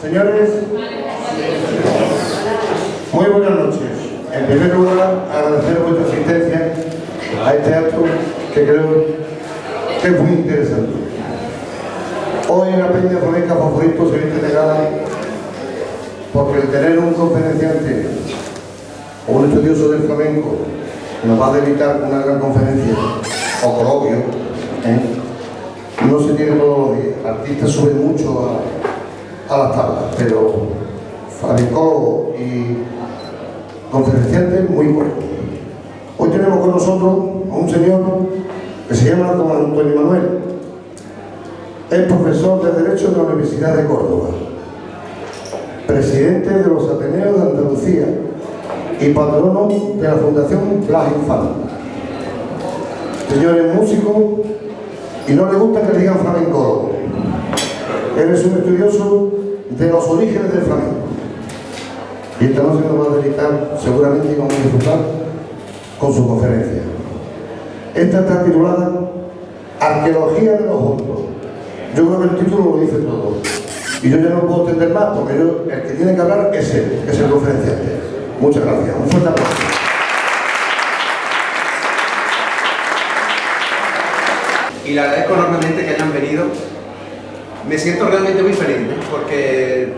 Señores, muy buenas noches. En primer lugar, agradecer vuestra asistencia a este acto que creo que es muy interesante. Hoy en la Peña Flamenca Favorito se viste de gala porque el tener un conferenciante o un estudioso del flamenco nos va a dedicar una gran conferencia o coloquio, no se tiene todos los días. Artistas suben mucho a las tablas, pero flamencólogos y conferenciantes muy buenos. Hoy tenemos con nosotros a un señor que se llama don Antonio Manuel. Es profesor de Derecho de la Universidad de Córdoba, presidente de los Ateneos de Andalucía y patrono de la Fundación Blas Infante. Señor es músico y no le gusta que le digan flamencólogo. Él es un estudioso de los orígenes del flamenco. Y esta noche nos va a dedicar, seguramente vamos a disfrutar con su conferencia. Esta está titulada Arqueología de los Hondos. Yo creo que el título lo dice todo. Y yo ya no puedo entender más, porque el que tiene que hablar es él, que es el conferenciante. Muchas gracias. Un fuerte aplauso. Y le agradezco enormemente que hayan venido. Me siento realmente muy feliz, porque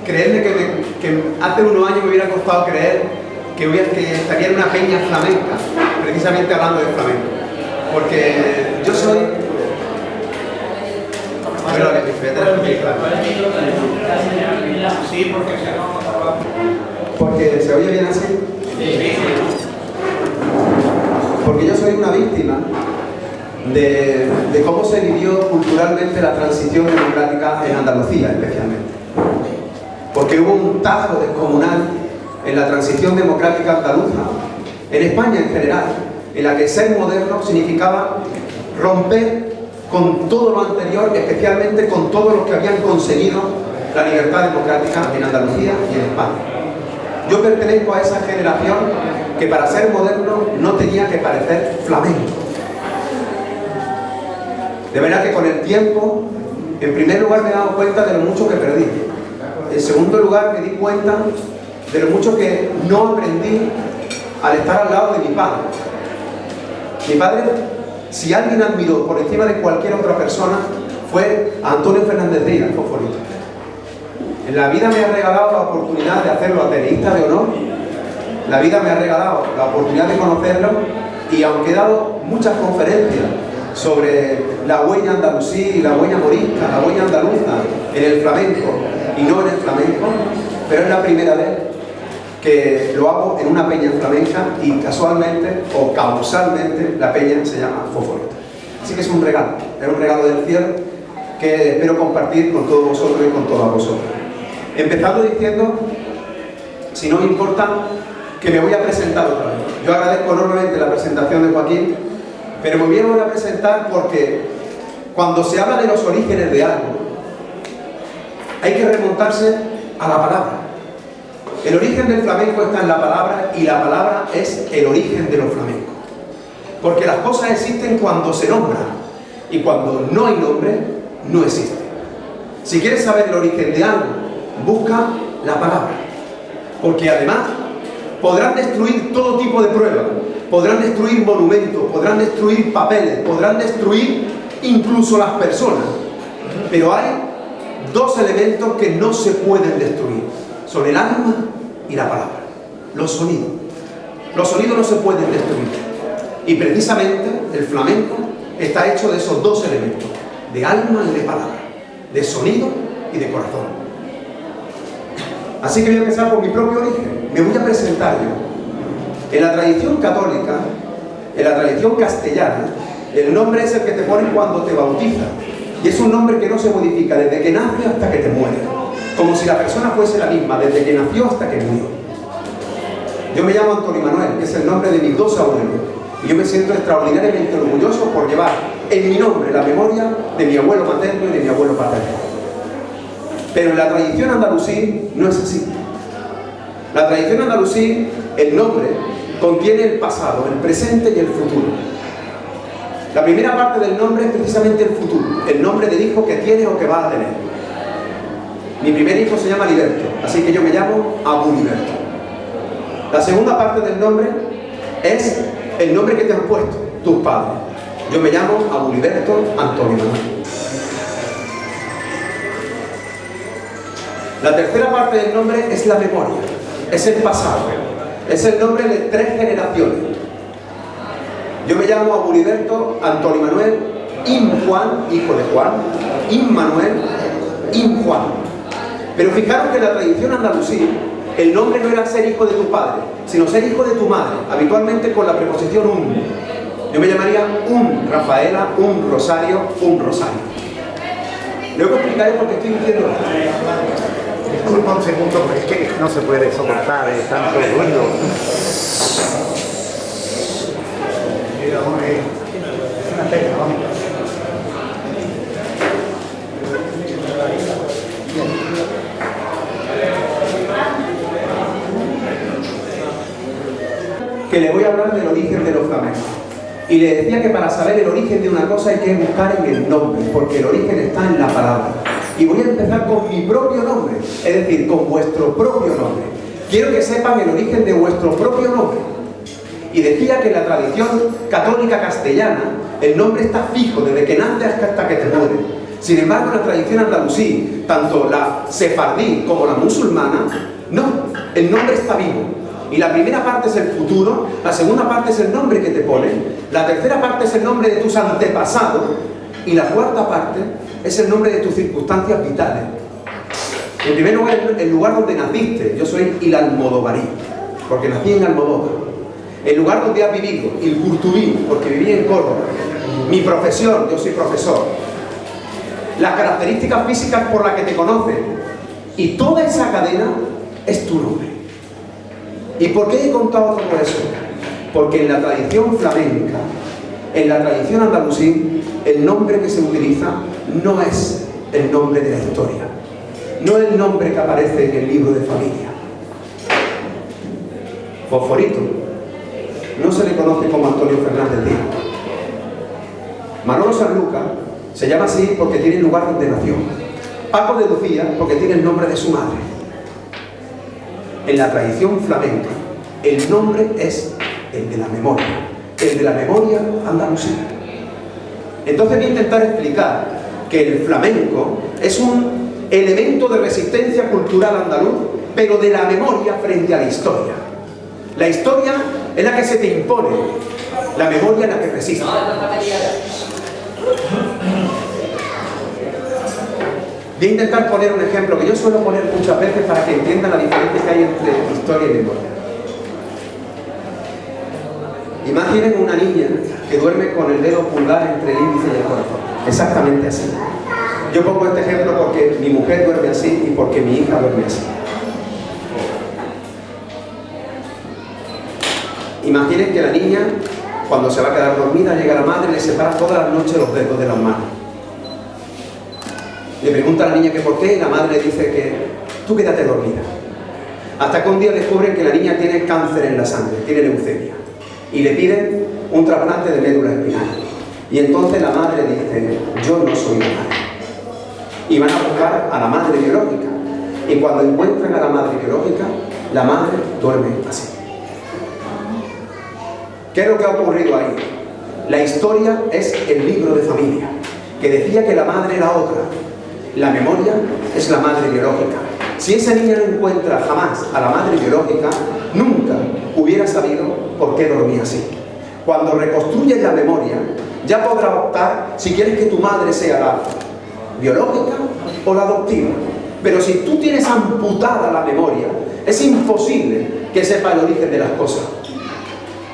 creerme que hace unos años me hubiera costado creer que estaría en una peña flamenca, precisamente hablando de flamenco. Porque yo soy... Sí, porque se oye bien así. Porque yo soy una víctima de cómo se vivió culturalmente la transición democrática en Andalucía, especialmente. Porque hubo un tajo descomunal en la transición democrática andaluza, en España en general, en la que ser moderno significaba romper con todo lo anterior, especialmente con todos los que habían conseguido la libertad democrática en Andalucía y en España. Yo pertenezco a esa generación que para ser moderno no tenía que parecer flamenco. De verdad que con el tiempo, en primer lugar me he dado cuenta de lo mucho que perdí. En segundo lugar me di cuenta de lo mucho que no aprendí al estar al lado de mi padre. Mi padre, si alguien admiró por encima de cualquier otra persona, fue a Antonio Fernández Díaz, Foforito. En la vida me ha regalado la oportunidad de hacerlo ateneísta de honor. La vida me ha regalado la oportunidad de conocerlo, y aunque he dado muchas conferencias sobre la huella andalusí y la huella morista, la huella andaluza en el flamenco y no en el flamenco, pero es la primera vez que lo hago en una peña flamenca, y casualmente o causalmente la peña se llama Foforito. Así que es un regalo del cielo que espero compartir con todos vosotros y con todas vosotras. Empezando diciendo, si no me importa, que me voy a presentar otra vez. Yo agradezco enormemente la presentación de Joaquín, pero me voy a presentar porque cuando se habla de los orígenes de algo, hay que remontarse a la palabra. El origen del flamenco está en la palabra, y la palabra es el origen de los flamencos. Porque las cosas existen cuando se nombran, y cuando no hay nombre, no existen. Si quieres saber el origen de algo, busca la palabra. Porque además podrán destruir todo tipo de pruebas, podrán destruir monumentos, podrán destruir papeles, podrán destruir incluso las personas. Pero hay dos elementos que no se pueden destruir. Son el alma y la palabra. Los sonidos. Los sonidos no se pueden destruir. Y precisamente el flamenco está hecho de esos dos elementos, de alma y de palabra, de sonido y de corazón. Así que voy a empezar por mi propio origen. Me voy a presentar yo. En la tradición católica, en la tradición castellana, el nombre es el que te ponen cuando te bautizan. Y es un nombre que no se modifica desde que nace hasta que te muere. Como si la persona fuese la misma, desde que nació hasta que murió. Yo me llamo Antonio Manuel, que es el nombre de mis dos abuelos. Y yo me siento extraordinariamente orgulloso por llevar en mi nombre la memoria de mi abuelo materno y de mi abuelo paterno. Pero en la tradición andalusí no es así. La tradición andalusí, el nombre contiene el pasado, el presente y el futuro. La primera parte del nombre es precisamente el futuro, el nombre del hijo que tienes o que vas a tener. Mi primer hijo se llama Liberto, así que yo me llamo Abu Liberto. La segunda parte del nombre es el nombre que te han puesto tus padres. Yo me llamo Abu Liberto Antonio Manuel. La tercera parte del nombre es la memoria, es el pasado, es el nombre de 3 generaciones. Yo me llamo Abu Liberto Antonio Manuel Im Juan, hijo de Juan, Im Manuel, Im Juan. Pero fijaros que en la tradición andalusí el nombre no era ser hijo de tu padre, sino ser hijo de tu madre, habitualmente con la preposición Yo me llamaría Rafaela, Rosario, Rosario. Luego explicaré por qué estoy diciendo esto. Disculpa un segundo, porque es que no se puede soportar tanto ruido. Mira, es una pena, vamos. Que le voy a hablar del origen de los flamencos. Y le decía que para saber el origen de una cosa hay que buscar en el nombre, porque el origen está en la palabra. Y voy a empezar con mi propio nombre, es decir, con vuestro propio nombre. Quiero que sepan el origen de vuestro propio nombre. Y decía que en la tradición católica castellana, el nombre está fijo desde que naces hasta que te mueres. Sin embargo, en la tradición andalusí, tanto la sefardí como la musulmana, no, el nombre está vivo. Y la primera parte es el futuro, la segunda parte es el nombre que te ponen, la tercera parte es el nombre de tus antepasados y la cuarta parte es el nombre de tus circunstancias vitales. En primer lugar, el lugar donde naciste. Yo soy el almodovarí, porque nací en Almodóvar. El lugar donde has vivido, el Curtubí, porque viví en Córdoba. Mi profesión, yo soy profesor. Las características físicas por las que te conocen. Y toda esa cadena es tu nombre. ¿Y por qué he contado todo eso? Porque en la tradición flamenca, en la tradición andalusí, el nombre que se utiliza no es el nombre de la historia, no es el nombre que aparece en el libro de familia. Fosforito no se le conoce como Antonio Fernández Díaz. Manolo Sanlúcar se llama así porque tiene el lugar donde nació. Paco de Lucía porque tiene el nombre de su madre. En la tradición flamenca, el nombre es el de la memoria andalusí. Entonces voy a intentar explicar que el flamenco es un elemento de resistencia cultural andaluz, pero de la memoria frente a la historia. La historia es la que se te impone, la memoria es la que resiste. Voy a intentar poner un ejemplo que yo suelo poner muchas veces para que entiendan la diferencia que hay entre historia y memoria. Imaginen una niña que duerme con el dedo pulgar entre el índice y el corazón. Exactamente así. Yo pongo este ejemplo porque mi mujer duerme así y porque mi hija duerme así. Imaginen que la niña, cuando se va a quedar dormida, llega la madre y le separa todas las noches los dedos de las manos. Le pregunta a la niña que por qué y la madre le dice que tú quédate dormida. Hasta que un día descubren que la niña tiene cáncer en la sangre, tiene leucemia. Y le piden un trasplante de médula espinal. Y entonces la madre dice, yo no soy la madre. Y van a buscar a la madre biológica. Y cuando encuentran a la madre biológica, la madre duerme así. ¿Qué es lo que ha ocurrido ahí? La historia es el libro de familia, que decía que la madre era otra. La memoria es la madre biológica. Si esa niña no encuentra jamás a la madre biológica, nunca hubiera sabido por qué dormía así. Cuando reconstruyes la memoria, ya podrás optar si quieres que tu madre sea la biológica o la adoptiva. Pero si tú tienes amputada la memoria, es imposible que sepa el origen de las cosas.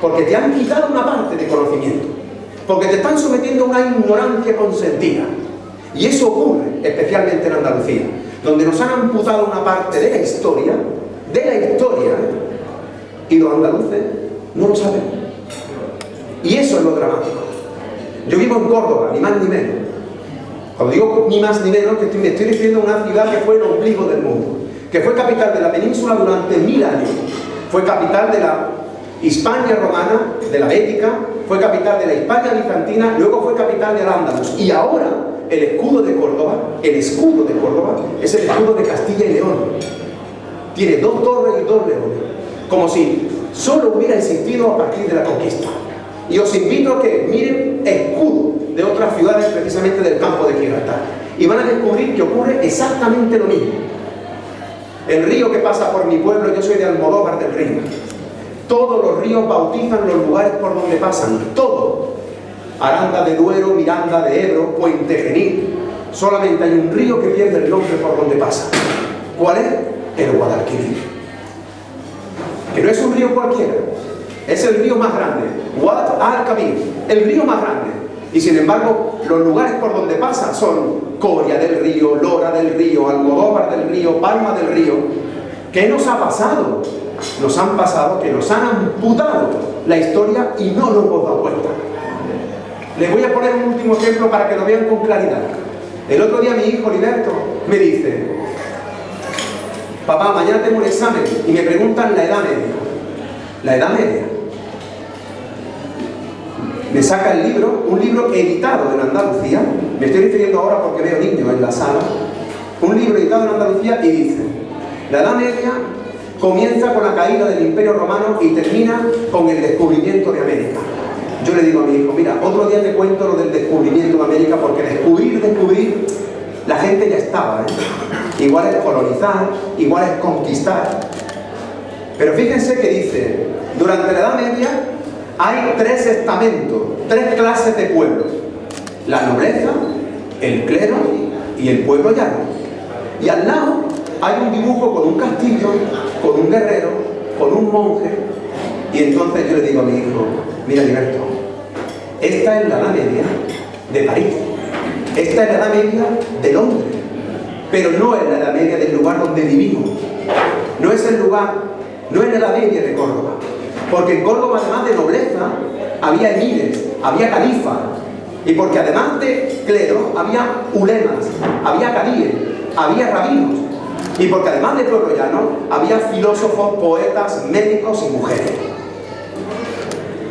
Porque te han quitado una parte de conocimiento. Porque te están sometiendo a una ignorancia consentida. Y eso ocurre especialmente en Andalucía, donde nos han amputado una parte de la historia, y los andaluces no lo sabemos. Y eso es lo dramático. Yo vivo en Córdoba, ni más ni menos. Cuando digo ni más ni menos, que me estoy refiriendo a una ciudad que fue el ombligo del mundo, que fue capital de la península durante 1000 años, fue capital de la Hispania romana, de la Bética, fue capital de la Hispania bizantina, luego fue capital de Al-Ándalus. Y ahora el escudo de Córdoba es el escudo de Castilla y León. Tiene 2 torres y 2 leones, como si solo hubiera existido a partir de la conquista. Y os invito a que miren escudos de otras ciudades, precisamente del campo de Gibraltar, y van a descubrir que ocurre exactamente lo mismo. El río que pasa por mi pueblo, yo soy de Almodóvar del Río. Todos los ríos bautizan los lugares por donde pasan, todo. Aranda de Duero, Miranda de Ebro, Puente Genil. Solamente hay un río que pierde el nombre por donde pasa. ¿Cuál es? El Guadalquivir. Que no es un río cualquiera, es el río más grande, Wad al-Kabir, el río más grande. Y sin embargo, los lugares por donde pasa son Coria del Río, Lora del Río, Almodóvar del Río, Palma del Río. ¿Qué nos ha pasado? Nos han pasado que nos han amputado la historia y no nos hemos dado cuenta. Les voy a poner un último ejemplo para que lo vean con claridad. El otro día mi hijo Liberto me dice: papá, mañana tengo un examen, y me preguntan la edad media. La edad media. Me saca el libro, un libro editado en Andalucía, me estoy refiriendo ahora porque veo niños en la sala, un libro editado en Andalucía, y dice: la edad media comienza con la caída del Imperio Romano y termina con el descubrimiento de América. Yo le digo a mi hijo: mira, otro día te cuento lo del descubrimiento de América, porque descubrir, la gente ya estaba, ¿eh? Igual es colonizar, igual es conquistar. Pero fíjense que dice: durante la Edad Media hay 3 estamentos, 3 clases de pueblos: la nobleza, el clero y el pueblo llano. Y al lado hay un dibujo con un castillo, con un guerrero, con un monje. Y entonces yo le digo a mi hijo: mira, Liberto, esta es la Edad Media de París, esta es la Edad Media de Londres, pero no es la Edad Media del lugar donde vivimos. No es el lugar, no es la Edad Media de Córdoba, porque en Córdoba, además de nobleza, había emires, había califas, y porque además de clero había ulemas, había cadíes, había rabinos, y porque además de pueblo llano había filósofos, poetas, médicos y mujeres.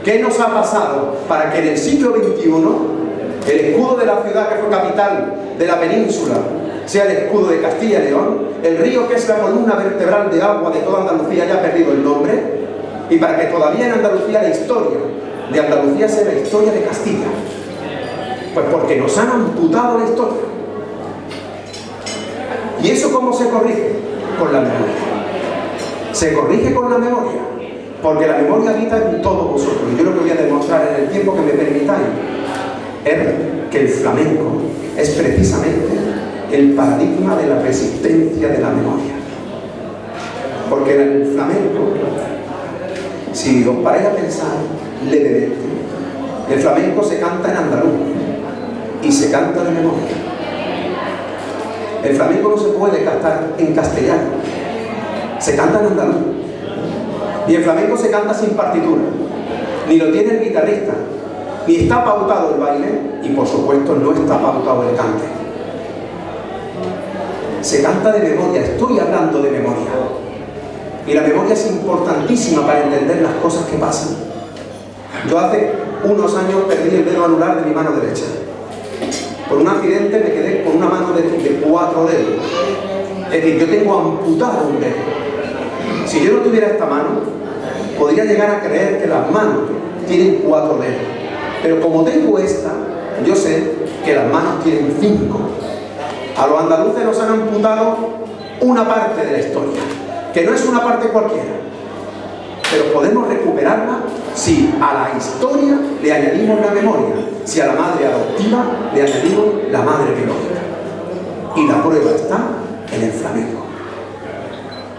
¿Qué nos ha pasado para que en el siglo XXI el escudo de la ciudad que fue capital de la península sea el escudo de Castilla y León, el río que es la columna vertebral de agua de toda Andalucía haya perdido el nombre, y para que todavía en Andalucía la historia de Andalucía sea la historia de Castilla? Pues porque nos han amputado la historia. ¿Y eso cómo se corrige? Con la memoria. Se corrige con la memoria, porque la memoria habita en todos vosotros. Y yo lo que voy a demostrar en el tiempo que me permitáis es que el flamenco es precisamente el paradigma de la resistencia de la memoria. Porque en el flamenco, si os paráis a pensar levemente, el flamenco se canta en andaluz y se canta de memoria. El flamenco no se puede cantar en castellano, se canta en andaluz. Y el flamenco se canta sin partitura, ni lo tiene el guitarrista, ni está pautado el baile, y por supuesto no está pautado el cante. Se canta de memoria, estoy hablando de memoria. Y la memoria es importantísima para entender las cosas que pasan. Yo hace unos años perdí el dedo anular de mi mano derecha. Por un accidente me quedé con una mano de 4 dedos. Es decir, yo tengo amputado un dedo. Si yo no tuviera esta mano, podría llegar a creer que las manos tienen 4 dedos. Pero como tengo esta, yo sé que las manos tienen 5. A los andaluces nos han amputado una parte de la historia, que no es una parte cualquiera, pero podemos recuperarla si a la historia le añadimos la memoria, si a la madre adoptiva le añadimos la madre biológica. Y la prueba está en el flamenco.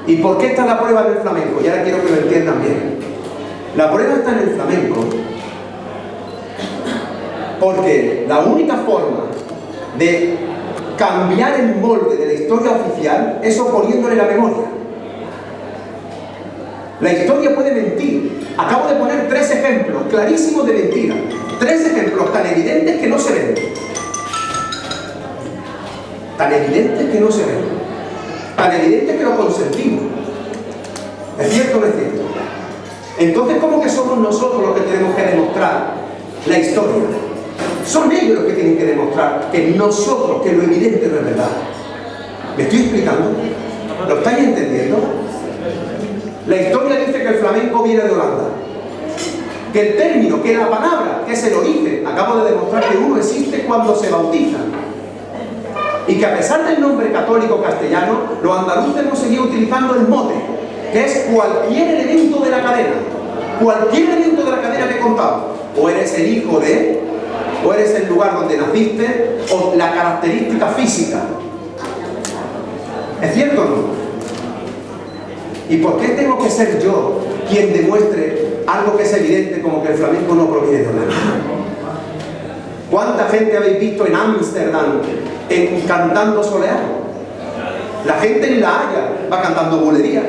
¿Y por qué está la prueba en el flamenco? Y ahora quiero que lo entiendan bien. La prueba está en el flamenco porque la única forma de cambiar el molde de la historia oficial es oponiéndole la memoria. La historia puede mentir. Acabo de poner 3 ejemplos clarísimos de mentira. 3 ejemplos tan evidentes que no se ven. Tan evidentes que no se ven. Tan evidentes que lo consentimos. ¿Es cierto o no es cierto? Entonces, ¿cómo que somos nosotros los que tenemos que demostrar la historia. Son ellos los que tienen que demostrar que nosotros, que lo evidente no es verdad. ¿Me estoy explicando? ¿Lo estáis entendiendo? La historia dice que el flamenco viene de Holanda. Que el término, que la palabra, que es el origen, acabo de demostrar que uno existe cuando se bautiza. Y que a pesar del nombre católico castellano, los andaluces hemos seguido utilizando el mote, que es cualquier elemento de la cadena. Cualquier elemento de la cadena que he contado. O eres el hijo de, o eres el lugar donde naciste, o la característica física. ¿Es cierto o no? ¿Y por qué tengo que ser yo quien demuestre algo que es evidente, como que el flamenco no proviene de Holanda? ¿Cuánta gente habéis visto en Ámsterdam cantando soleado? La gente en La Haya va cantando bulería.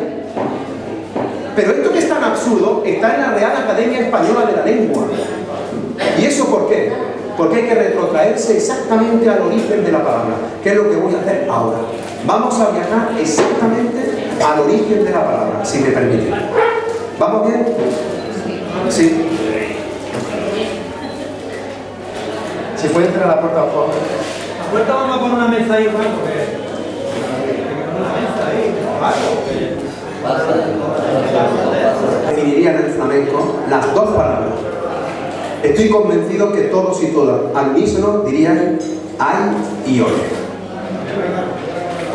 Pero esto que es tan absurdo está en la Real Academia Española de la Lengua. ¿Y eso por qué? Porque hay que retrotraerse exactamente al origen de la palabra, que es lo que voy a hacer ahora. Vamos a viajar exactamente al origen de la palabra, si me permiten. ¿Vamos bien? Sí. ¿Se puede entrar a la puerta, por favor? La puerta vamos a poner una mesa ahí, Juan, porque... Una mesa ahí, Definirían el flamenco las dos palabras. Estoy convencido que todos y todas al unísono dirían ay y ole.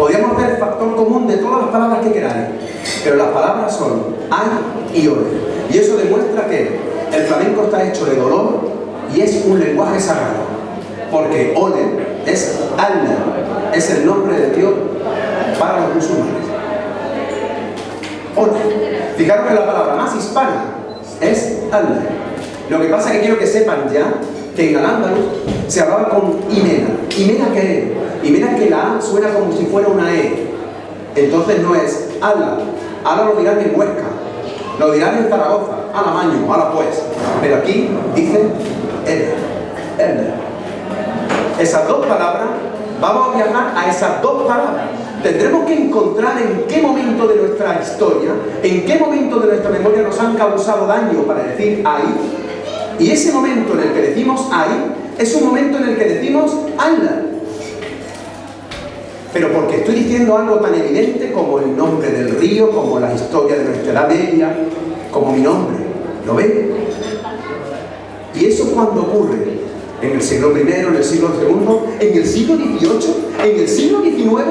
Podríamos ver el factor común de todas las palabras que queráis, pero las palabras son ay y ole. Y eso demuestra que el flamenco está hecho de dolor y es un lenguaje sagrado. Porque ole es Allah, es el nombre de Dios para los musulmanes. Ole. Fijaros que la palabra más hispana es Allah. Lo que pasa es que quiero que sepan ya que en al-Ándalus se hablaba con Imena. ¿Imena qué es? Imena es que la A suena como si fuera una E. Entonces no es Allah. Allah lo dirán en Huesca, lo dirán en Zaragoza, a la maño, a la pues. Pero aquí dicen él. Esas dos palabras, vamos a viajar a esas dos palabras. Tendremos que encontrar en qué momento de nuestra historia, en qué momento de nuestra memoria nos han causado daño para decir ahí. Y ese momento en el que decimos ahí, es un momento en el que decimos Allah. Pero porque estoy diciendo algo tan evidente como el nombre del río, como la historia de nuestra Edad Media, como mi nombre. ¿Lo ven? Y eso cuando ocurre en el siglo I, en el siglo II, en el siglo XVIII, en el siglo XIX.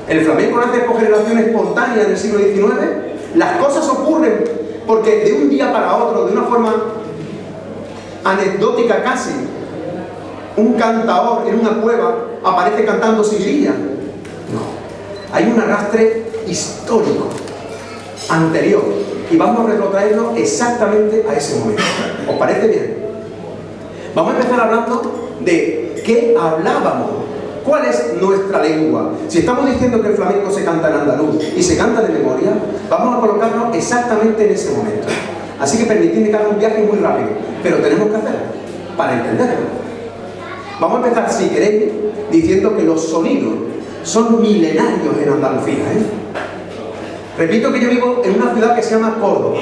El flamenco nace por generación espontánea en el siglo XIX. Las cosas ocurren porque de un día para otro, de una forma anecdótica casi, un cantador en una cueva aparece cantando sigrilla. No. Hay un arrastre histórico, anterior, y vamos a retrotraerlo exactamente a ese momento. ¿Os parece bien? Vamos a empezar hablando de qué hablábamos. ¿Cuál es nuestra lengua? Si estamos diciendo que el flamenco se canta en andaluz y se canta de memoria, vamos a colocarnos exactamente en ese momento. Así que permitidme que haga un viaje muy rápido, pero tenemos que hacerlo para entenderlo. Vamos a empezar, si queréis, diciendo que los sonidos son milenarios en Andalucía. Repito que yo vivo en una ciudad que se llama Córdoba.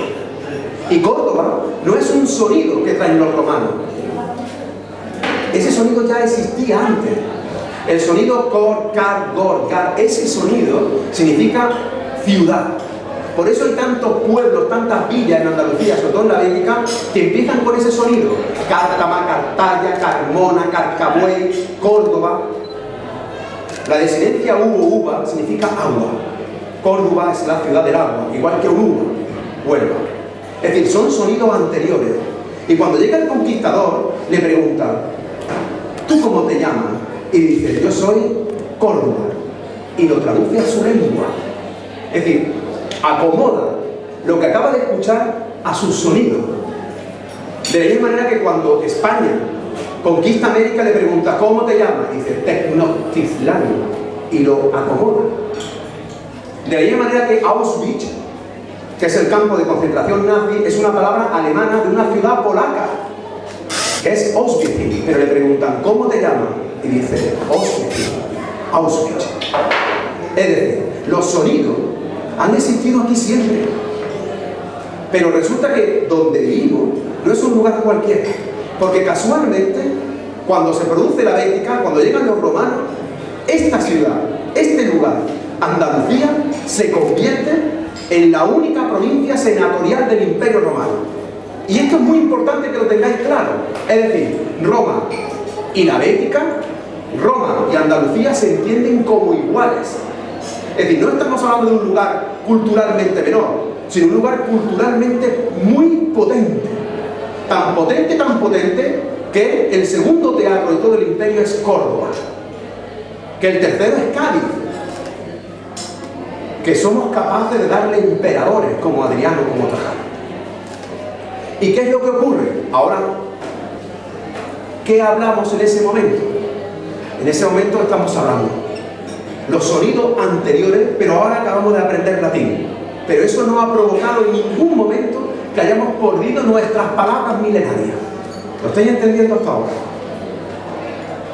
Y Córdoba no es un sonido que traen los romanos. Ese sonido ya existía antes. El sonido cor, car, gor, gar, ese sonido significa ciudad. Por eso hay tantos pueblos, tantas villas en Andalucía, sobre todo en la Bélica, que empiezan con ese sonido. Cártama, Cartaya, Carmona, Carcabuey, Córdoba. La desinencia uva significa agua. Córdoba es la ciudad del agua, igual que Huelva, Huelva. Es decir, son sonidos anteriores. Y cuando llega el conquistador, le pregunta, ¿tú cómo te llamas? Y dice, yo soy Córdoba. Y lo traduce a su lengua. Es decir, acomoda lo que acaba de escuchar a su sonido. De la misma manera que cuando España conquista América, le pregunta, ¿cómo te llamas? Y dice, Tenochtitlán. Y lo acomoda. De la misma manera que Auschwitz, que es el campo de concentración nazi, es una palabra alemana de una ciudad polaca, que es Auschwitz. Pero le preguntan, ¿cómo te llamas? Y dice, Auschwitz. Es decir, los sonidos han existido aquí siempre. Pero resulta que donde vivimos no es un lugar cualquiera, porque casualmente, cuando se produce la Bética, cuando llegan los romanos, esta ciudad, este lugar, Andalucía, se convierte en la única provincia senatorial del Imperio Romano. Y esto es muy importante que lo tengáis claro. Es decir, Roma y la Bética, Roma y Andalucía se entienden como iguales. Es decir, no estamos hablando de un lugar culturalmente menor, sino un lugar culturalmente muy potente. Tan potente, que el segundo teatro de todo el imperio es Córdoba, que el tercero es Cádiz, que somos capaces de darle emperadores como Adriano, como Trajano. ¿Y qué es lo que ocurre? Ahora, ¿qué hablamos en ese momento? En ese momento estamos hablando los sonidos anteriores, pero ahora acabamos de aprender latín. Pero eso no ha provocado en ningún momento que hayamos perdido nuestras palabras milenarias. ¿Lo estáis entendiendo hasta ahora?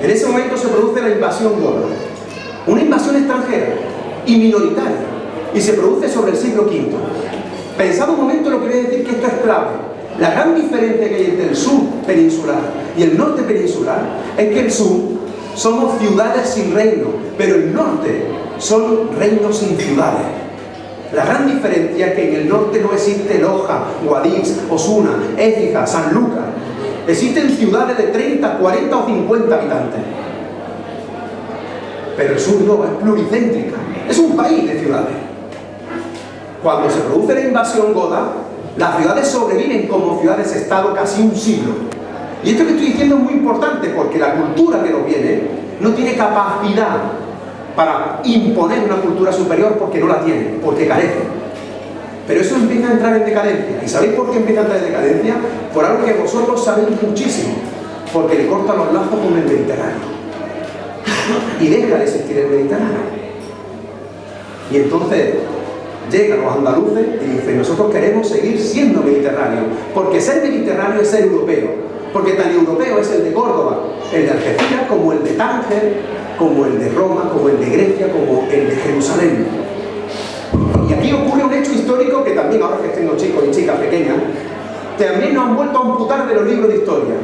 En ese momento se produce la invasión goda, una invasión extranjera y minoritaria, y se produce sobre el siglo V. Pensad un momento lo que voy a decir, que esto es clave. La gran diferencia que hay entre el sur peninsular y el norte peninsular es que el sur somos ciudades sin reino, pero el norte son reinos sin ciudades. La gran diferencia es que en el norte no existe Loja, Guadix, Osuna, Écija, Sanlúcar. Existen ciudades de 30, 40 o 50 habitantes. Pero el sur no, es pluricéntrica. Es un país de ciudades. Cuando se produce la invasión goda, las ciudades sobreviven como ciudades-estado casi un siglo. Y esto que estoy diciendo es muy importante, porque la cultura que nos viene no tiene capacidad para imponer una cultura superior, porque no la tiene, porque carece. Pero eso empieza a entrar en decadencia. ¿Y sabéis por qué empieza a entrar en decadencia? Por algo que vosotros sabéis muchísimo, porque le cortan los lazos con el Mediterráneo y deja de existir el Mediterráneo. Y entonces llegan los andaluces y dicen: nosotros queremos seguir siendo mediterráneos, porque ser mediterráneo es ser europeo, porque tan europeo es el de Córdoba, el de Algeciras, como el de Tánger, como el de Roma, como el de Grecia, como el de Jerusalén. Y aquí ocurre un hecho histórico que también, ahora que tengo chicos y chicas pequeñas, también nos han vuelto a amputar de los libros de historia.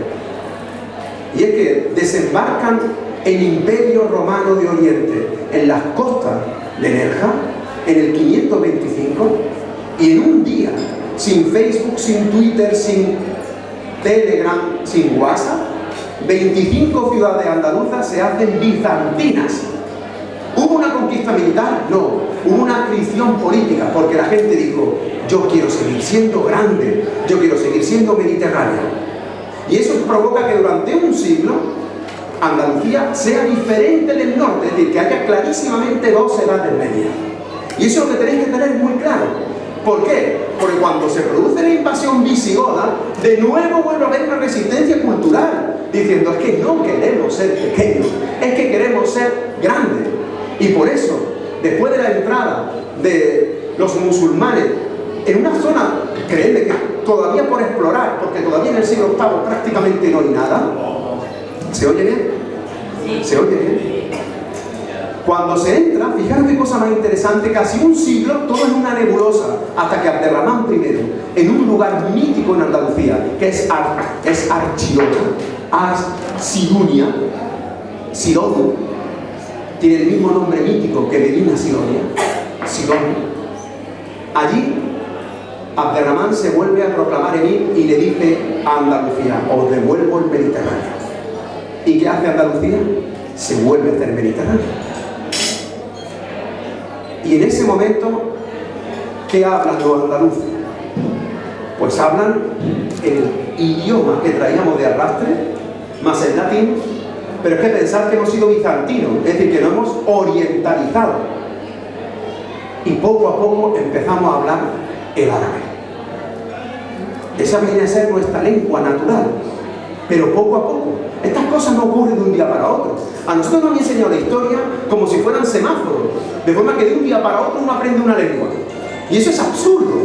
Y es que desembarcan el Imperio Romano de Oriente en las costas de Nerja en el 525, y en un día, sin Facebook, sin Twitter, sin Telegram, sin WhatsApp, 25 ciudades andaluzas se hacen bizantinas. ¿Hubo una conquista militar? No. Hubo una atrición política, porque la gente dijo: yo quiero seguir siendo grande, yo quiero seguir siendo mediterráneo. Y eso provoca que durante un siglo Andalucía sea diferente del norte, es decir, que haya clarísimamente dos edades medias. Y eso es lo que tenéis que tener muy claro. ¿Por qué? Porque cuando se produce la invasión visigoda, de nuevo vuelve a haber una resistencia cultural, diciendo: es que no queremos ser pequeños, es que queremos ser grandes. Y por eso, después de la entrada de los musulmanes en una zona, creedme, que todavía por explorar, porque todavía en el siglo VIII prácticamente no hay nada. ¿Se oye bien? ¿Se oye bien? Cuando se entra, fijaros qué cosa más interesante, casi un siglo, todo es una nebulosa, hasta que Abderramán I, en un lugar mítico en Andalucía, que es Archiona, Sidunia, Sidón, tiene el mismo nombre mítico que Medina Sidonia, Sidón. Allí, Abderramán se vuelve a proclamar emir y le dice a Andalucía: os devuelvo el Mediterráneo. ¿Y qué hace Andalucía? Se vuelve a hacer Mediterráneo. Y en ese momento, ¿qué hablan los andaluces? Pues hablan el idioma que traíamos de arrastre, más el latín, pero es que pensar que hemos sido bizantinos, es decir, que nos hemos orientalizado. Y poco a poco empezamos a hablar el árabe. Esa viene a ser nuestra lengua natural, pero poco a poco. Estas cosas no ocurren de un día para otro. A nosotros nos han enseñado la historia como si fueran semáforos, de forma que de un día para otro uno aprende una lengua. Y eso es absurdo,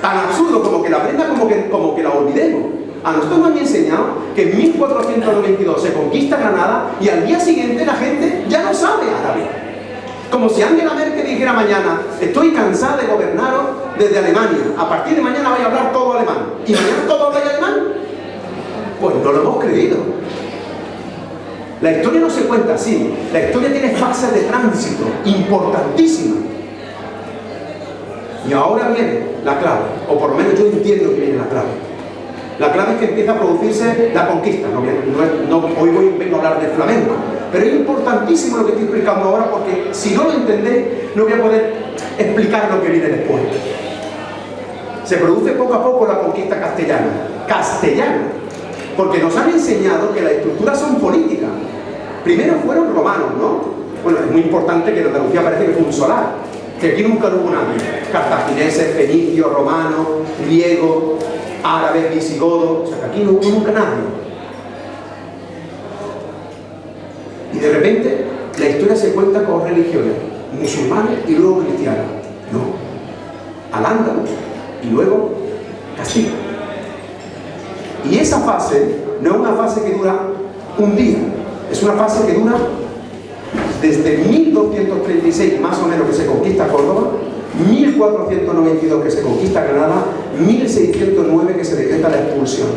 tan absurdo como que la aprenda como que la olvidemos. A nosotros nos han enseñado que en 1492 se conquista Granada y al día siguiente la gente ya no sabe árabe. Como si Angela Merkel dijera mañana, estoy cansada de gobernaros desde Alemania, a partir de mañana vais a hablar todo alemán, y mañana todo habláis alemán. Pues no lo hemos creído. La historia no se cuenta así, la historia tiene fases de tránsito importantísimas. Y ahora viene la clave, o por lo menos yo entiendo que viene la clave. La clave es que empieza a producirse la conquista. Hoy vengo a hablar del flamenco, pero es importantísimo lo que estoy explicando ahora, porque si no lo entendéis, no voy a poder explicar lo que viene después. Se produce poco a poco la conquista castellana, porque nos han enseñado que las estructuras son políticas. Primero fueron romanos, ¿no? Bueno, es muy importante que en Andalucía parece que fue un solar, que aquí nunca hubo nadie. Cartagineses, fenicios, romanos, griegos, árabes, visigodos, o sea que aquí no hubo nunca nadie. Y de repente la historia se cuenta con religiones, musulmanes y luego cristianas. No, al-Ándalus y luego Castilla. Y esa fase no es una fase que dura un día, es una fase que dura desde 1236 más o menos que se conquista Córdoba, 1492 que se conquista Granada, 1609 que se decreta la expulsión.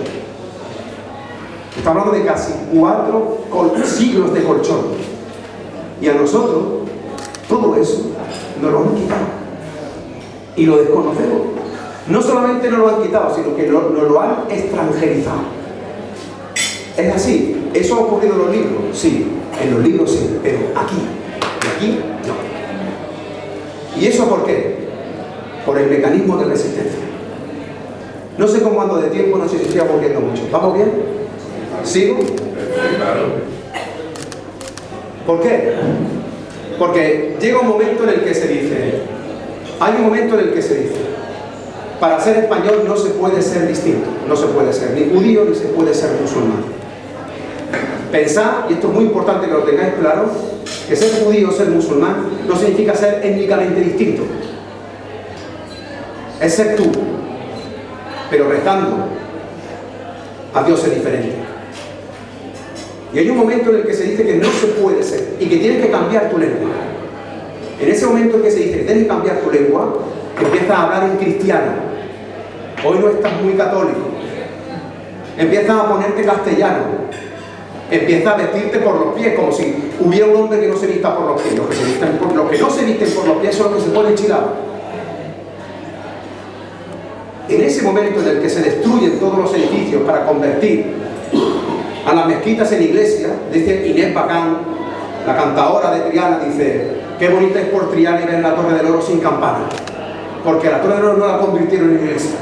Estamos hablando de casi 4 siglos de colchón. Y a nosotros, todo eso nos lo han quitado. Y lo desconocemos. No solamente nos lo han quitado, sino que nos lo han extranjerizado. Es así. ¿Eso ha ocurrido en los libros? Sí. En los libros sí. Pero aquí no. ¿Y eso por qué? Por el mecanismo de resistencia. No sé cómo ando de tiempo, no sé si estoy aburriendo mucho. ¿Vamos bien? ¿Sigo? ¿Por qué? Porque llega un momento en el que se dice, hay un momento en el que se dice, para ser español no se puede ser distinto, no se puede ser ni judío ni se puede ser musulmán. Pensad, y esto es muy importante que lo tengáis claro, que ser judío o ser musulmán no significa ser étnicamente distinto. Es ser tú, pero rezando a dioses diferentes. Y hay un momento en el que se dice que no se puede ser y que tienes que cambiar tu lengua. En ese momento en que se dice que tienes que cambiar tu lengua, empiezas a hablar en cristiano. Hoy no estás muy católico. Empiezas a ponerte castellano. Empiezas a vestirte por los pies, como si hubiera un hombre que no se vista por los pies. Los que no se visten por los pies son los que se ponen chilados. En ese momento en el que se destruyen todos los edificios para convertir a las mezquitas en iglesia, dice Inés Bacán, la cantadora de Triana, dice, qué bonita es por Triana y ver la Torre del Oro sin campana, porque la Torre del Oro no la convirtieron en iglesia.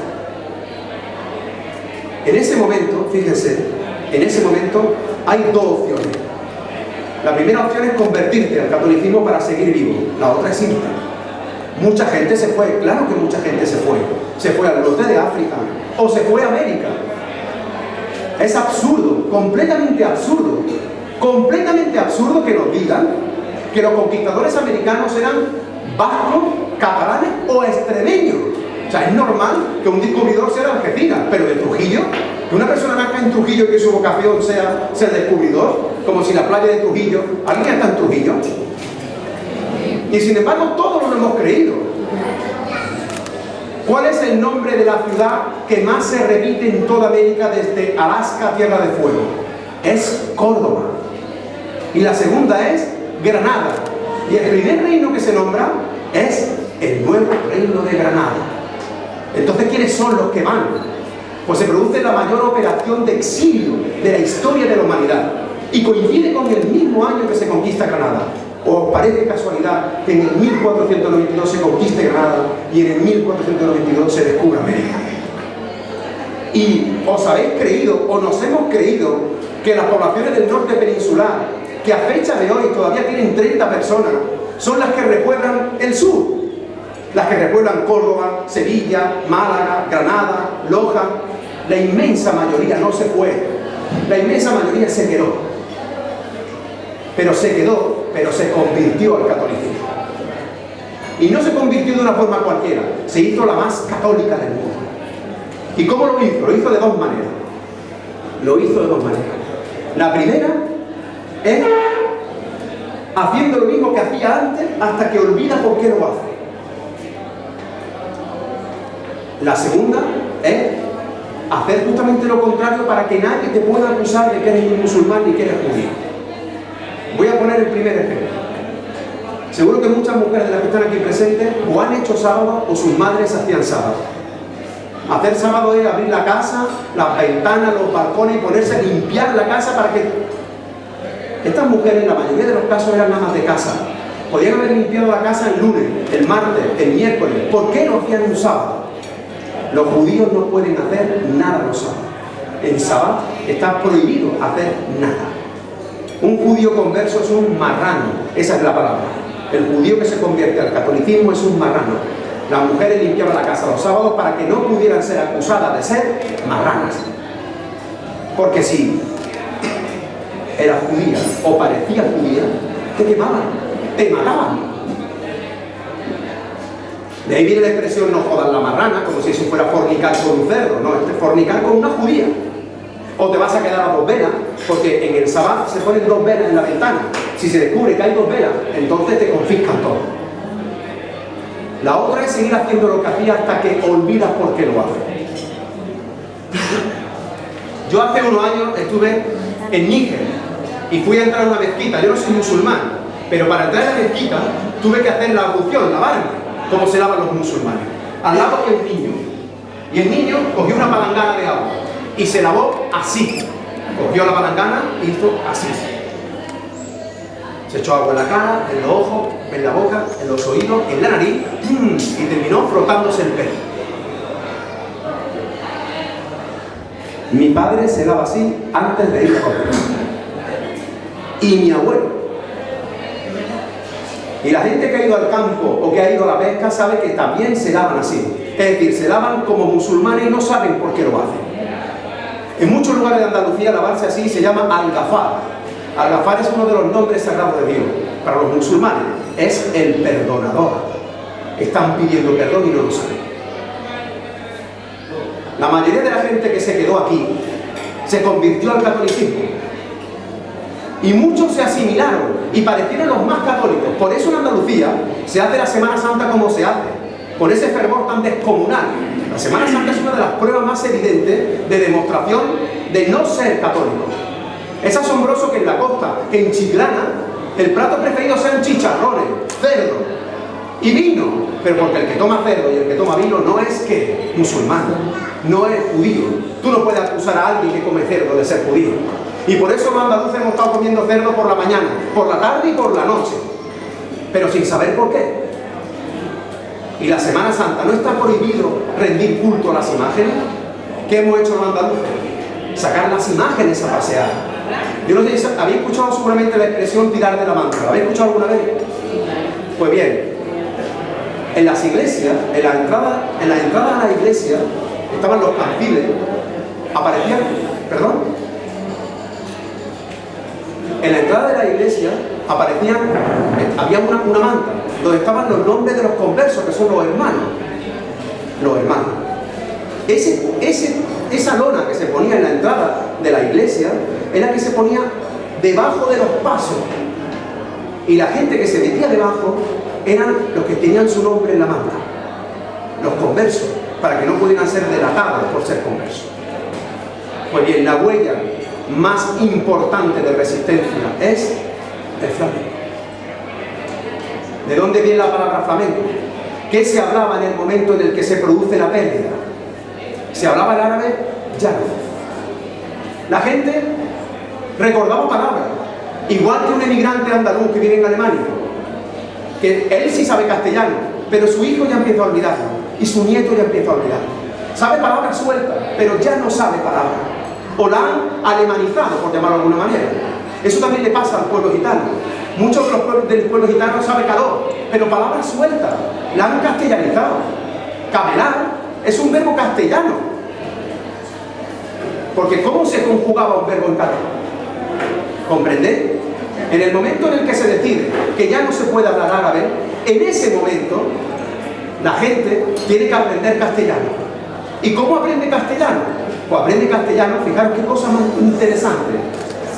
En ese momento, fíjense, en ese momento hay dos opciones. La primera opción es convertirte al catolicismo para seguir vivo, la otra es irte. Mucha gente se fue, claro que mucha gente se fue al norte de África o se fue a América. Es absurdo, completamente absurdo que nos digan que los conquistadores americanos eran vascos, catalanes o extremeños. O sea, es normal que un descubridor sea de Algeciras, pero de Trujillo, que una persona nazca en Trujillo y que su vocación sea ser descubridor, como si la playa de Trujillo, ¿alguien está en Trujillo? Y sin embargo todos lo hemos creído. ¿Cuál es el nombre de la ciudad que más se repite en toda América desde Alaska a Tierra de Fuego? Es Córdoba. Y la segunda es Granada. Y el primer reino que se nombra es el nuevo reino de Granada. Entonces, ¿quiénes son los que van? Pues se produce la mayor operación de exilio de la historia de la humanidad. Y coincide con el mismo año que se conquista Granada. ¿O parece casualidad que en el 1492 se conquiste Granada y en el 1492 se descubra América? Y os habéis creído, o nos hemos creído, que las poblaciones del norte peninsular, que a fecha de hoy todavía tienen 30 personas, son las que repueblan el sur. Las que repueblan Córdoba, Sevilla, Málaga, Granada, Loja. La inmensa mayoría no se fue. La inmensa mayoría se quedó. Pero se convirtió al catolicismo. Y no se convirtió de una forma cualquiera, se hizo la más católica del mundo. ¿Y cómo lo hizo? Lo hizo de dos maneras. La primera es haciendo lo mismo que hacía antes hasta que olvida por qué lo hace. La segunda es hacer justamente lo contrario para que nadie te pueda acusar de que eres musulmán ni que eres judío. Voy a poner el primer ejemplo. Seguro que muchas mujeres de las que están aquí presentes o han hecho sábado o sus madres hacían sábado. Hacer sábado es abrir la casa, las ventanas, los balcones y ponerse a limpiar la casa para que... Estas mujeres en la mayoría de los casos eran amas de casa. Podían haber limpiado la casa el lunes, el martes, el miércoles. ¿Por qué no hacían un sábado? Los judíos no pueden hacer nada los sábados. En sábado está prohibido hacer nada. Un judío converso es un marrano, esa es la palabra. El judío que se convierte al catolicismo es un marrano. Las mujeres limpiaban la casa los sábados para que no pudieran ser acusadas de ser marranas. Porque si era judía o parecía judía, te quemaban, te mataban. De ahí viene la expresión no jodas la marrana, como si eso fuera fornicar con un cerdo. No, es fornicar con una judía. O te vas a quedar a 2 velas, porque en el sabbat se ponen 2 velas en la ventana. Si se descubre que hay 2 velas, entonces te confiscan todo. La otra es seguir haciendo lo que hacía hasta que olvidas por qué lo haces. Yo hace unos años estuve en Níger y fui a entrar a una mezquita. Yo no soy musulmán, pero para entrar a la mezquita tuve que hacer la ablución, lavarme, como se lavan los musulmanes. Al lado había un niño, y el niño cogió una palangana de agua y se lavó así. Cogió la palangana y hizo así. Se echó agua en la cara, en los ojos, en la boca, en los oídos, en la nariz y terminó frotándose el pelo. Mi padre se lava así antes de ir a comer. Y mi abuelo. Y la gente que ha ido al campo o que ha ido a la pesca sabe que también se lavan así. Es decir, se lavan como musulmanes y no saben por qué lo hacen. En muchos lugares de Andalucía lavarse así se llama al-Ghafar. Al-Ghafar es uno de los nombres sagrados de Dios. Para los musulmanes es el perdonador. Están pidiendo perdón y no lo saben. La mayoría de la gente que se quedó aquí se convirtió al catolicismo. Y muchos se asimilaron y parecieron los más católicos. Por eso en Andalucía se hace la Semana Santa como se hace, con ese fervor tan descomunal. La Semana Santa es una de las pruebas más evidentes de demostración de no ser católico. Es asombroso que en la costa, que en Chiclana, el plato preferido sean chicharrones, cerdo y vino. Pero porque el que toma cerdo y el que toma vino no es que musulmán, no es judío. Tú no puedes acusar a alguien que come cerdo de ser judío. Y por eso los andaluces hemos estado comiendo cerdo por la mañana, por la tarde y por la noche, pero sin saber por qué. Y la Semana Santa, ¿no está prohibido rendir culto a las imágenes? ¿Qué hemos hecho los andaluces? Sacar las imágenes a pasear. Yo no sé si habéis escuchado seguramente la expresión tirar de la manta. ¿La habéis escuchado alguna vez? Pues bien, en las iglesias, en la entrada a la iglesia, estaban los cantiles, aparecían, perdón, en la entrada de la iglesia había una manta donde estaban los nombres de los conversos, que son los hermanos. Los hermanos. Esa lona que se ponía en la entrada de la iglesia era que se ponía debajo de los pasos. Y la gente que se metía debajo eran los que tenían su nombre en la manta. Los conversos, para que no pudieran ser delatados por ser conversos. Pues bien, la huella más importante de resistencia es el flamenco. ¿De dónde viene la palabra flamenco? ¿Qué se hablaba en el momento en el que se produce la pérdida? ¿Se hablaba el árabe? Ya no. La gente recordaba palabras, igual que un emigrante andaluz que vive en Alemania, que él sí sabe castellano, pero su hijo ya empieza a olvidarlo y su nieto ya empieza a olvidarlo. Sabe palabras sueltas, pero ya no sabe palabras. O la han alemanizado, por llamarlo de alguna manera. Eso también le pasa al pueblo gitano. Muchos del pueblo gitano sabe calor, pero palabras sueltas, la han castellanizado. Camelar es un verbo castellano. Porque ¿cómo se conjugaba un verbo en calor? ¿Comprendéis? En el momento en el que se decide que ya no se puede hablar árabe, en ese momento la gente tiene que aprender castellano. ¿Y cómo aprende castellano? Pues aprende castellano, fijaros qué cosa más interesante.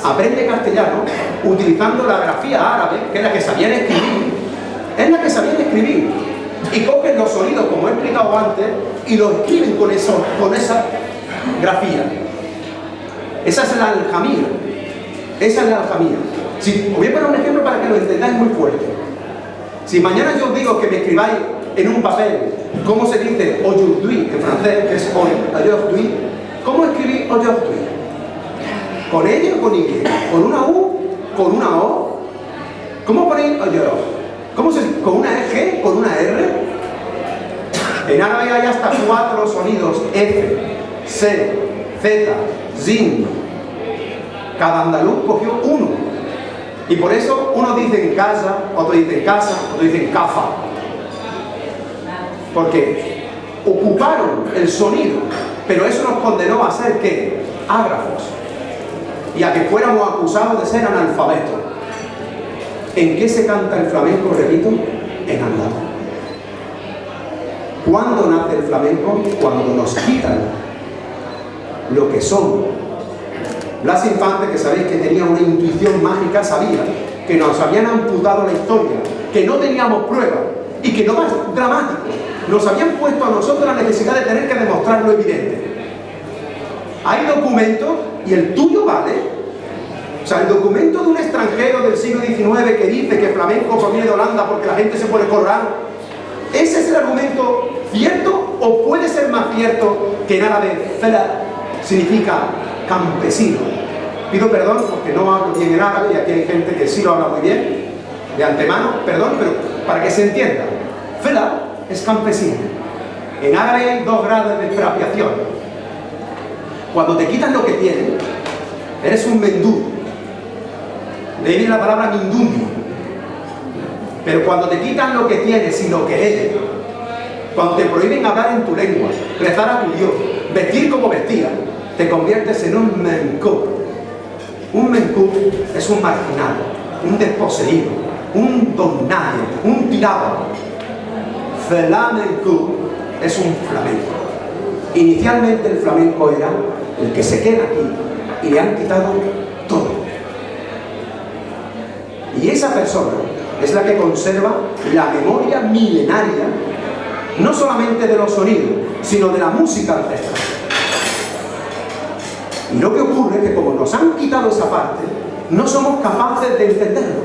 aprende castellano utilizando la grafía árabe, que es la que sabían escribir. Es la que sabían escribir. Y cogen los sonidos, como he explicado antes, y los escriben con esa grafía. Esa es la aljamía. Esa es la aljamía. Si, os voy a poner un ejemplo para que lo entendáis muy fuerte. Si mañana yo os digo que me escribáis en un papel cómo se dice aujourd'hui en francés, que es aujourd'hui, ¿cómo escribís aujourd'hui? ¿Con ella o con Y? ¿Con una U? ¿Con una O? ¿Cómo ponéis aujourd'hui? ¿Cómo se dice? ¿Con una G? ¿Con una R? En árabe hay hasta 4 sonidos: F, C, Z, Zin. Cada andaluz cogió uno. Y por eso unos dicen casa, otros dicen casa, otros dicen cafa. Porque ocuparon el sonido, pero eso nos condenó a ser, ¿qué? Ágrafos. Y a que fuéramos acusados de ser analfabetos. ¿En qué se canta el flamenco, repito? En andaluz. ¿Cuándo nace el flamenco? Cuando nos quitan lo que son. Blas Infante, que sabéis que tenía una intuición mágica, sabía que nos habían amputado la historia, que no teníamos pruebas y que no más dramático, nos habían puesto a nosotros la necesidad de tener que demostrar lo evidente. Hay documentos y el tuyo vale. O sea, el documento de un extranjero del siglo XIX que dice que flamenco proviene de Holanda porque la gente se pone colorado, ¿ese es el argumento cierto o puede ser más cierto que en árabe fela significa campesino? Pido perdón porque no hablo bien en árabe y aquí hay gente que sí lo habla muy bien, de antemano, perdón, pero para que se entienda, fela es campesino. En árabe hay 2 grados de expropiación. Cuando te quitan lo que tienes, eres un mendú. De ahí viene la palabra mindundi. Pero cuando te quitan lo que tienes y lo que eres, cuando te prohíben hablar en tu lengua, rezar a tu Dios, vestir como vestía, te conviertes en un mencú. Un mencú es un marginal, un desposeído, un don nadie, un tirado. Flamenco es un flamenco. Inicialmente el flamenco era el que se queda aquí y le han quitado todo. Y esa persona es la que conserva la memoria milenaria, no solamente de los sonidos, sino de la música ancestral. Y lo que ocurre es que como nos han quitado esa parte, no somos capaces de entenderlo.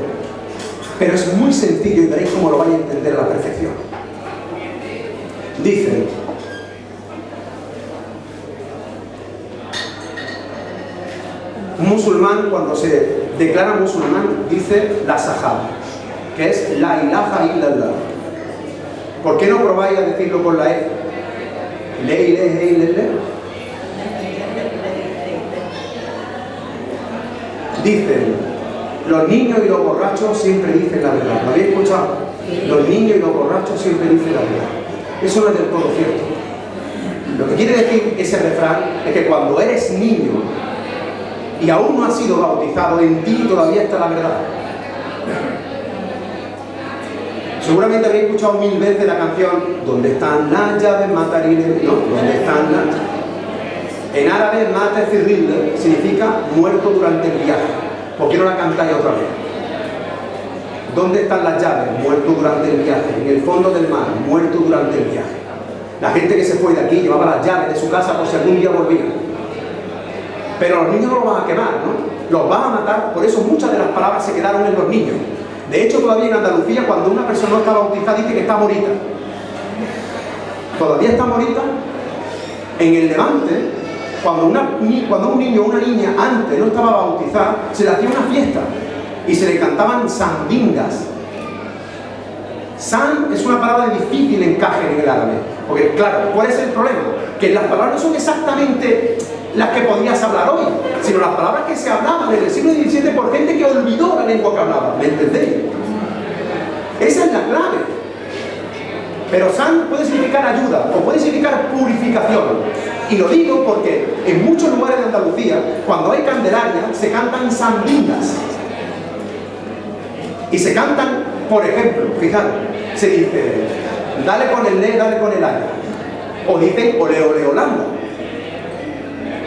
Pero es muy sencillo y veréis cómo lo vais a entender a la perfección. Dicen: un musulmán, cuando se declara musulmán, dice la sahaba, que es la ilaha illallah. ¿Por qué no probáis a decirlo con la E? Le ilaha illallah. Dicen: los niños y los borrachos siempre dicen la verdad. ¿Lo habéis escuchado? Los niños y los borrachos siempre dicen la verdad. Eso no es del todo cierto. Lo que quiere decir ese refrán es que cuando eres niño y aún no has sido bautizado, en ti todavía está la verdad. Seguramente habéis escuchado 1000 veces la canción ¿Dónde están las llaves matariles? ¿No? ¿Dónde están las...? En árabe, mate firril significa muerto durante el viaje. ¿Por qué no la cantáis otra vez? ¿Dónde están las llaves? Muerto durante el viaje. En el fondo del mar, muerto durante el viaje. La gente que se fue de aquí llevaba las llaves de su casa por si algún día volvía. Pero los niños no los van a quemar, ¿no? Los van a matar, por eso muchas de las palabras se quedaron en los niños. De hecho, todavía en Andalucía, cuando una persona no está bautizada, dice que está morita. Todavía está morita. En el Levante, cuando un niño o una niña antes no estaba bautizada, se le hacía una fiesta y se le cantaban sandingas. San es una palabra de difícil encaje en el árabe. Porque, claro, ¿cuál es el problema? Que las palabras no son exactamente las que podías hablar hoy, sino las palabras que se hablaban en el siglo XVII por gente que olvidó la lengua que hablaba. ¿Me entendéis? Esa es la clave. Pero san puede significar ayuda o puede significar purificación. Y lo digo porque en muchos lugares de Andalucía, cuando hay Candelaria, se cantan sandingas. Y se cantan, por ejemplo, fijaros, se dice, dale con el le, dale con el aya. O dicen, ole, ole, Holanda.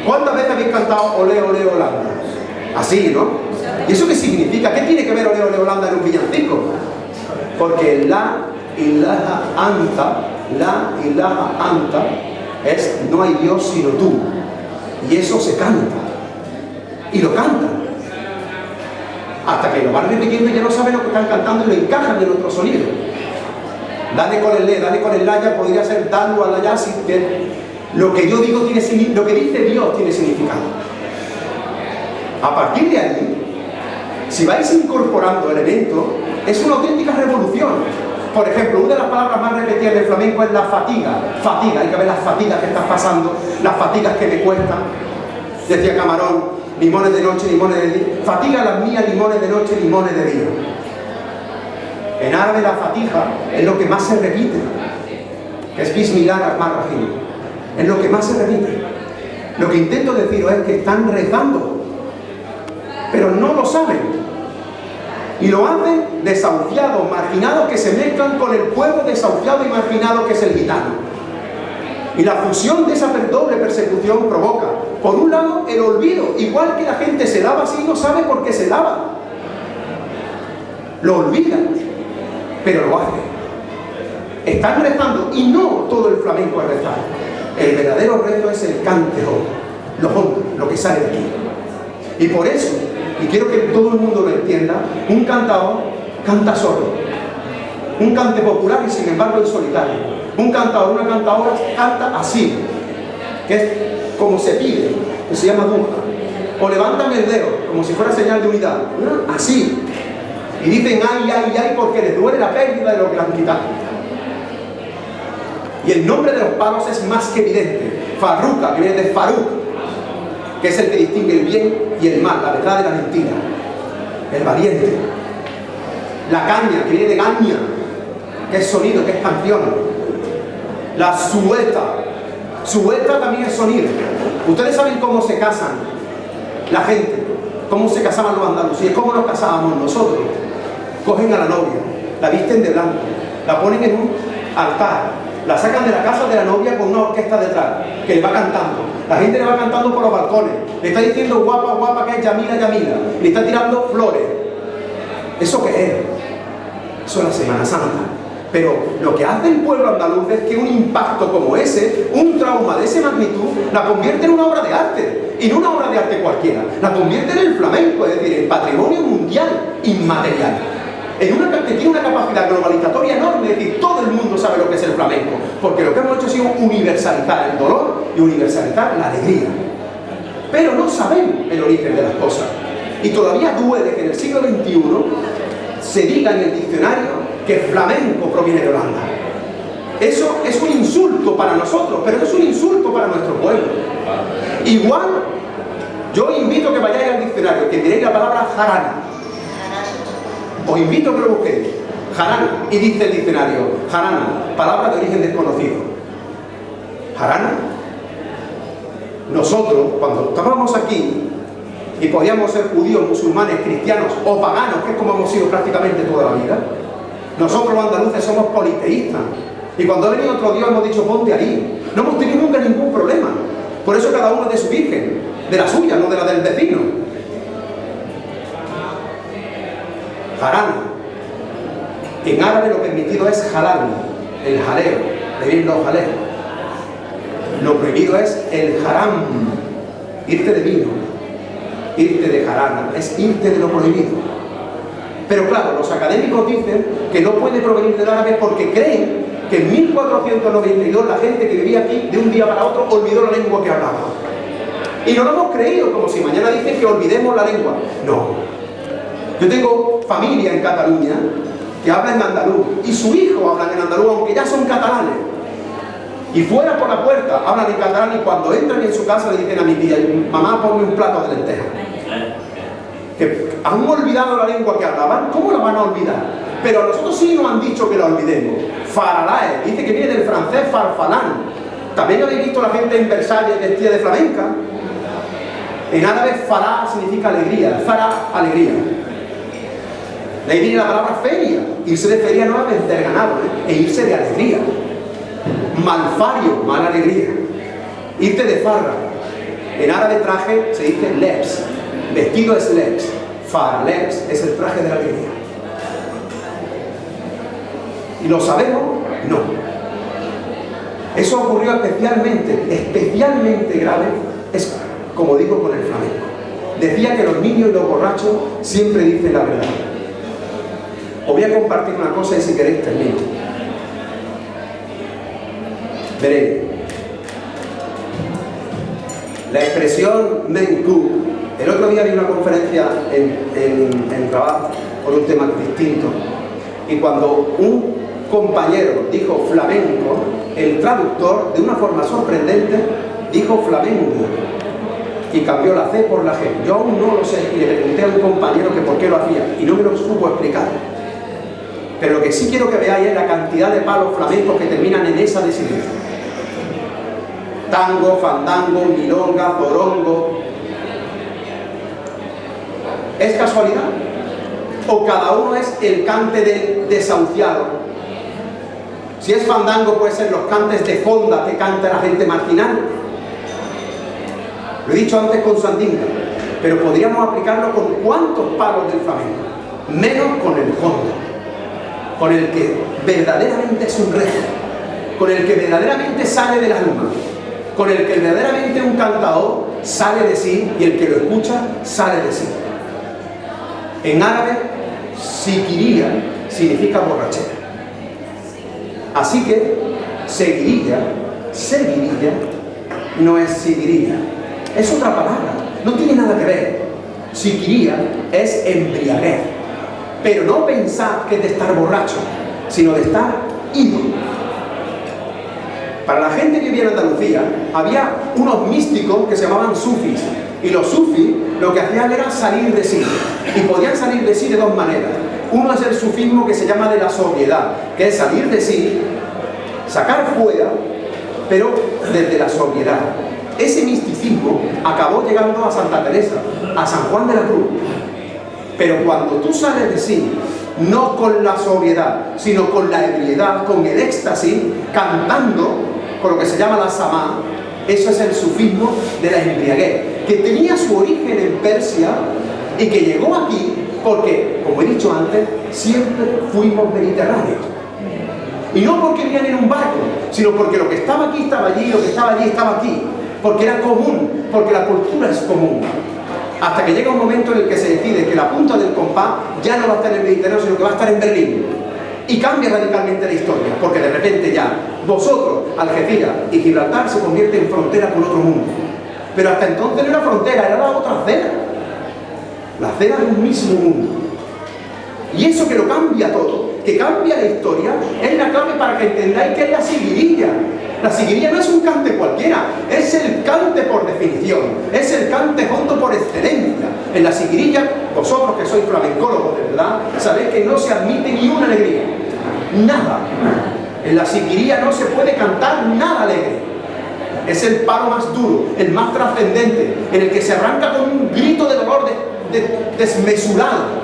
¿Cuántas veces habéis cantado ole, ole, Holanda? Así, ¿no? ¿Y eso qué significa? ¿Qué tiene que ver Ole Ole Holanda en un villancico? Porque la ilaha anta es no hay Dios sino tú. Y eso se canta. Y lo cantan. Hasta que lo van repitiendo y ya no saben lo que están cantando y lo encajan en otro sonido. Dale con el le, dale con el la, ya podría ser dalo a la ya, si lo que yo digo tiene significado, lo que dice Dios tiene significado. A partir de ahí, si vais incorporando elementos, es una auténtica revolución. Por ejemplo, una de las palabras más repetidas del flamenco es la fatiga. Fatiga, hay que ver las fatigas que estás pasando, las fatigas que me cuestan. Decía Camarón, limones de noche, limones de día. Fatiga las mías, limones de noche, limones de día. En árabe la fatiga es lo que más se repite, que es Bismillah ar-Rahman ar-Rahim. Es lo que más se repite. Lo que intento deciros es que están rezando, pero no lo saben. Y lo hacen desahuciados, marginados, que se mezclan con el pueblo desahuciado y marginado que es el gitano. Y la fusión de esa doble persecución provoca, por un lado, el olvido. Igual que la gente se lava así, no sabe por qué se lava. Lo olvidan, pero lo hacen. Están rezando, y no todo el flamenco es rezar. El verdadero rezo es el cante lo que sale de aquí. Y por eso, y quiero que todo el mundo lo entienda, un cantador canta solo. Un cante popular y sin embargo en solitario. Un cantador, una cantadora canta así, que es como se pide, que se llama dunja. O levantan el dedo, como si fuera señal de unidad. Así. Y dicen ay, ay, ay, porque les duele la pérdida de lo que les han quitado. Y el nombre de los palos es más que evidente. Farruca, que viene de Faruk, que es el que distingue el bien y el mal, la verdad de la mentira. El valiente. La caña, que viene de gaña, que es sonido, que es canción. La sueta también es sonido. Ustedes saben cómo se casan la gente, cómo se casaban los andalucíes, cómo nos casábamos nosotros. Cogen a la novia, la visten de blanco, la ponen en un altar, la sacan de la casa de la novia con una orquesta detrás, que le va cantando. La gente le va cantando por los balcones, le está diciendo guapa, guapa, que es Yamila, Yamila, le está tirando flores. ¿Eso qué es? Eso es la Semana Santa. Pero lo que hace el pueblo andaluz es que un impacto como ese, un trauma de esa magnitud, la convierte en una obra de arte. Y no una obra de arte cualquiera, la convierte en el flamenco, es decir, en patrimonio mundial inmaterial. En una que tiene una capacidad globalizatoria enorme, es decir, todo el mundo sabe lo que es el flamenco, porque lo que hemos hecho ha sido universalizar el dolor y universalizar la alegría. Pero no sabemos el origen de las cosas. Y todavía duele que en el siglo XXI se diga en el diccionario que flamenco proviene de Holanda. Eso es un insulto para nosotros, pero es un insulto para nuestro pueblo. Igual, yo invito a que vayáis al diccionario, que miréis la palabra jarana. Os invito a que lo busquéis. Jarana. Y dice el diccionario, jarana, palabra de origen desconocido. Jarana. Nosotros, cuando estábamos aquí, y podíamos ser judíos, musulmanes, cristianos o paganos, que es como hemos sido prácticamente toda la vida, nosotros los andaluces somos politeístas. Y cuando ha venido otro Dios hemos dicho ponte ahí. No hemos tenido nunca ningún problema. Por eso cada uno es de su virgen, de la suya, no de la del vecino. Haram. En árabe lo permitido es halal, el jaleo, de bien los jaleos. Lo prohibido es el haram, irte de vino, irte de jarana, es irte de lo prohibido. Pero claro, los académicos dicen que no puede provenir del árabe porque creen que en 1492 la gente que vivía aquí de un día para otro olvidó la lengua que hablaba. Y no lo hemos creído, como si mañana dicen que olvidemos la lengua. No. Yo tengo familia en Cataluña que habla en andaluz y su hijo habla en andaluz, aunque ya son catalanes. Y fuera por la puerta hablan en catalán y cuando entran en su casa le dicen a mi tía, mamá, ponme un plato de lentejas. Que han olvidado la lengua que hablaban, ¿cómo la van a olvidar? Pero a nosotros sí nos han dicho que la olvidemos. Faralae, dice que viene del francés farfalán. También habéis visto la gente en Versalles vestida de flamenca. En árabe fará significa alegría, fará, alegría. De ahí viene la palabra feria. Irse de feria no es vender ganado, es irse de alegría. Malfario, mala alegría. Irte de farra. En árabe traje se dice lebs. Vestido es leps, faraleps es el traje de la alegría. ¿Y lo sabemos? No. Eso ocurrió especialmente grave, es como digo con el flamenco. Decía que los niños y los borrachos siempre dicen la verdad. Os voy a compartir una cosa y si queréis termino. Veréis. La expresión Menku. El otro día vi una conferencia en trabajo por un tema distinto. Y cuando un compañero dijo flamenco, el traductor, de una forma sorprendente, dijo flamenco. Y cambió la C por la G. Yo aún no lo sé. Y le pregunté a un compañero que por qué lo hacía. Y no me lo supo explicar. Pero lo que sí quiero que veáis es la cantidad de palos flamencos que terminan en esa desilusión. Tango, fandango, milonga, zorongo. ¿Es casualidad? ¿O cada uno es el cante del desahuciado? Si es fandango, puede ser los cantes de fonda que canta la gente marginal. Lo he dicho antes con Sandinga, pero podríamos aplicarlo con ¿cuántos palos del flamenco? Menos con el fondo, con el que verdaderamente es un reto, con el que verdaderamente sale del alma, con el que verdaderamente un cantador sale de sí y el que lo escucha sale de sí. En árabe, siquiría significa borrachera. Así que, seguirilla no es seguirilla, es otra palabra, no tiene nada que ver. Siquiría es embriaguez, pero no pensad que es de estar borracho, sino de estar ido. Para la gente que vivía en Andalucía, había unos místicos que se llamaban sufis, y los sufis lo que hacían era salir de sí, y podían salir de sí de dos maneras. Uno es el sufismo que se llama de la sobriedad, que es salir de sí, sacar fuera, pero desde la sobriedad. Ese misticismo acabó llegando a Santa Teresa, a San Juan de la Cruz. Pero cuando tú sales de sí, no con la sobriedad, sino con la ebriedad, con el éxtasis, cantando, con lo que se llama la samá, eso es el sufismo de la embriaguez, que tenía su origen en Persia y que llegó aquí porque, como he dicho antes, siempre fuimos mediterráneos. Y no porque venían en un barco, sino porque lo que estaba aquí estaba allí, lo que estaba allí estaba aquí. Porque era común, porque la cultura es común. Hasta que llega un momento en el que se decide que la punta del compás ya no va a estar en el Mediterráneo, sino que va a estar en Berlín. Y cambia radicalmente la historia, porque de repente ya vosotros, Algeciras y Gibraltar se convierten en frontera con otro mundo. Pero hasta entonces no era frontera, era la otra acera. La acera de un mismo mundo. Y eso que lo cambia todo, que cambia la historia, es la clave para que entendáis que es la siguirilla. La siguirilla no es un cante cualquiera, es el cante por definición, es el cante hondo por excelencia. En la siguirilla, vosotros que sois flamencólogos de verdad, sabéis que no se admite ni una alegría, nada. En la siguirilla no se puede cantar nada alegre. Es el palo más duro, el más trascendente, en el que se arranca con un grito de dolor desmesurado,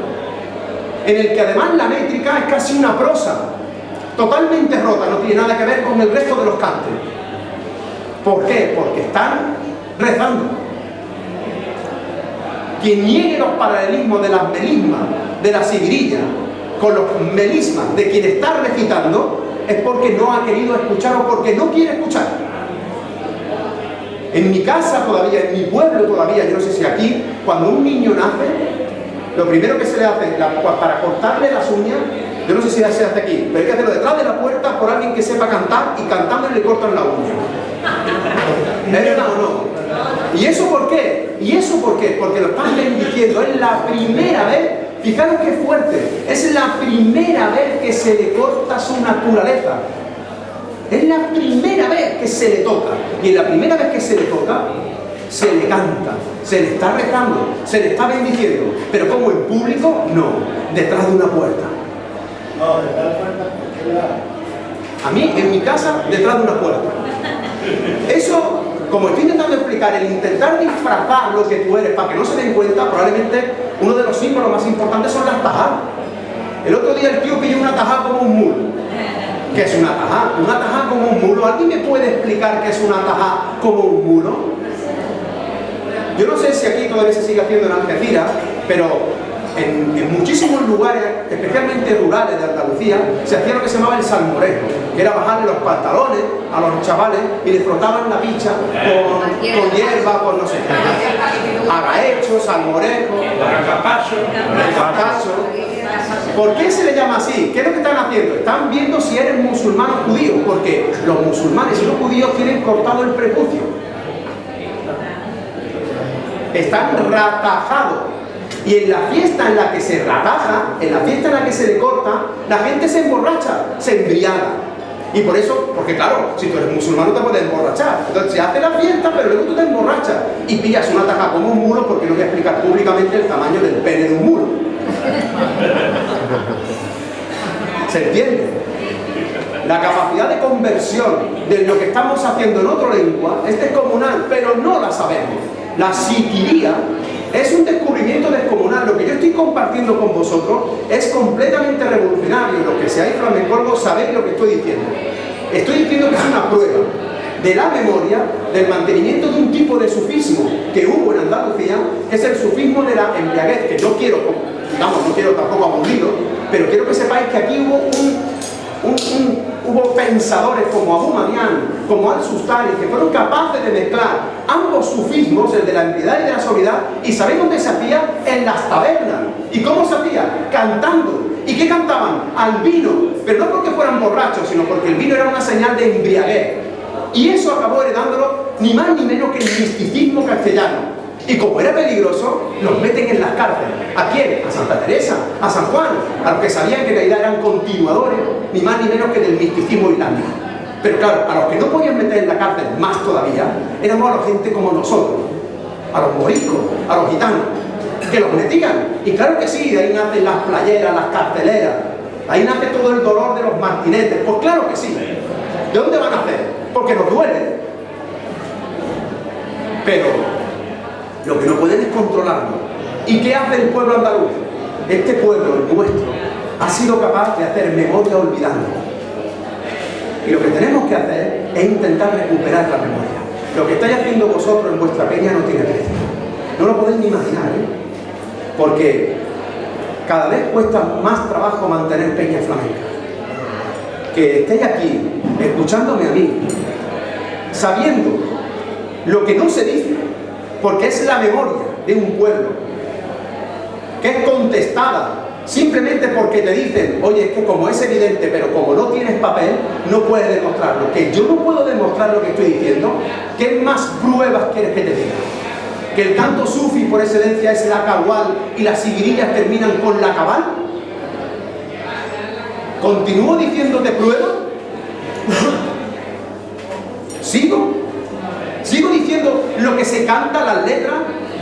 en el que además la métrica es casi una prosa, totalmente rota, no tiene nada que ver con el resto de los cantes. ¿Por qué? Porque están rezando. Quien niegue los paralelismos de las melismas de la siguirilla con los melismas de quien está recitando es porque no ha querido escuchar o porque no quiere escuchar. En mi casa todavía, en mi pueblo todavía, yo no sé si aquí, cuando un niño nace, lo primero que se le hace para cortarle las uñas, yo no sé si se hace aquí, pero hay que hacerlo detrás de la puerta por alguien que sepa cantar y cantando le cortan la uña. ¿Es verdad o no? ¿Y eso por qué? ¿Y eso por qué? Porque lo están bendiciendo. Es la primera vez, fijaros qué fuerte, es la primera vez que se le corta su naturaleza. Es la primera vez que se le toca. Y en la primera vez que se le toca, se le canta, se le está rezando, se le está bendiciendo. Pero como en público, no, detrás de una puerta. No, detrás de la puerta, a mí, en mi casa, detrás de una puerta. Eso, como estoy intentando explicar, el intentar disfrazar lo que tú eres para que no se den cuenta, probablemente uno de los símbolos más importantes son las tajadas. El otro día el tío pilló una tajada como un mulo. ¿Qué es una tajada? Una tajada como un mulo. ¿Alguien me puede explicar qué es una tajada como un mulo? Yo no sé si aquí todavía se sigue haciendo en Algeciras, pero en muchísimos lugares, especialmente rurales de Andalucía, se hacía lo que se llamaba el salmorejo, que era bajarle los pantalones a los chavales y les frotaban la picha con hierba, con no sé qué. Agahecho, salmorejo, Capacho. capacho. ¿Por qué se le llama así? ¿Qué es lo que están haciendo? Están viendo si eres musulmán o judío, porque los musulmanes y los judíos tienen cortado el prepucio. Están ratajados. Y en la fiesta en la que se rataja, en la fiesta en la que se le corta, la gente se emborracha, se embriaga. Y por eso, porque claro, si tú eres musulmán no te puedes emborrachar. Entonces se hace la fiesta, pero luego tú te emborrachas y pillas una taja como un mulo, porque no voy a explicar públicamente el tamaño del pene de un mulo. ¿Se entiende? La capacidad de conversión de lo que estamos haciendo en otra lengua es descomunal, pero no la sabemos. La siquiría es un descubrimiento descomunal. Lo que yo estoy compartiendo con vosotros es completamente revolucionario. Los que seáis flamencólogos sabéis lo que estoy diciendo. Estoy diciendo que es una prueba de la memoria, del mantenimiento de un tipo de sufismo que hubo en Andalucía, que es el sufismo de la embriaguez, que no quiero, digamos, no quiero tampoco aburrirlo, pero quiero que sepáis que aquí hubo pensadores como Abu Madián, como Al-Sustari, que fueron capaces de mezclar ambos sufismos, el de la embriaguez y de la sobriedad. ¿Y sabéis dónde se hacía? En las tabernas. ¿Y cómo se hacía? Cantando. ¿Y qué cantaban? Al vino, pero no porque fueran borrachos, sino porque el vino era una señal de embriaguez. Y eso acabó heredándolo ni más ni menos que el misticismo castellano. Y como era peligroso, los meten en las cárceles. ¿A quién? A Santa Teresa, a San Juan, a los que sabían que en realidad eran continuadores, ni más ni menos que del misticismo islámico. Pero claro, a los que no podían meter en la cárcel más todavía, éramos a la gente como nosotros, a los moriscos, a los gitanos, que los metían. Y claro que sí, de ahí nacen las playeras, las carceleras, ahí nace todo el dolor de los martinetes. Pues claro que sí. ¿De dónde van a hacer? Porque nos duele. Pero lo que no pueden es controlarlo. ¿Y qué hace el pueblo andaluz? Este pueblo, el nuestro, ha sido capaz de hacer memoria olvidando. Y lo que tenemos que hacer es intentar recuperar la memoria. Lo que estáis haciendo vosotros en vuestra peña no tiene precio. No lo podéis ni imaginar, ¿eh? Porque cada vez cuesta más trabajo mantener peñas flamencas. Que estéis aquí, escuchándome a mí, sabiendo lo que no se dice, porque es la memoria de un pueblo, que es contestada simplemente porque te dicen, oye, es que como es evidente, pero como no tienes papel, no puedes demostrarlo. Que yo no puedo demostrar lo que estoy diciendo, ¿qué más pruebas quieres que te diga? Que el canto sufi por excelencia es la cagual y las siguirillas terminan con la cabal. ¿Continúo diciéndote prueba? ¿Sigo diciendo lo que se canta, las letras?